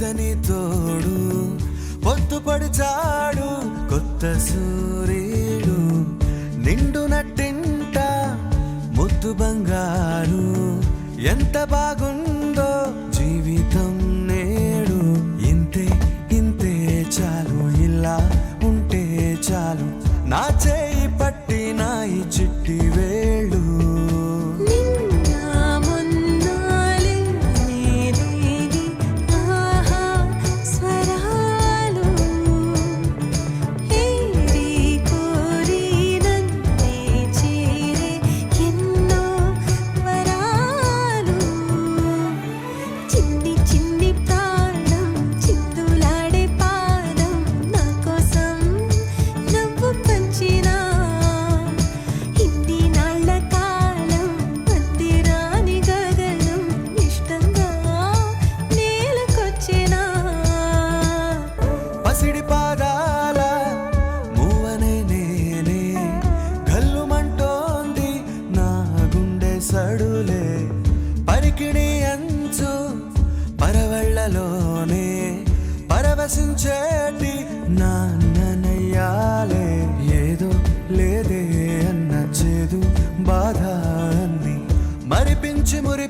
వెచ్చని తోడు పొద్దుపడిచాడు కొత్త సూర్యుడు నిండు నట్టింట ముద్దు బంగారు ఎంత బాగుందో జీవితం నేడు ఇంతే ఇంతే చాలు ఇలా ఉంటే చాలు నా చేయి పట్టి నా ఈ చిట్టి వేళ్ళు పసిడి పాదాల మూవనే నేనే గల్లుమంటోంది నా గుండె సడులే పరికిణి అంచు పరవళ్ళలోనే పరవశించేటి నాన్ననయ్యాలే ఏదో లేదే అన్న చేదు బాధ అన్ని మరిపించి మురి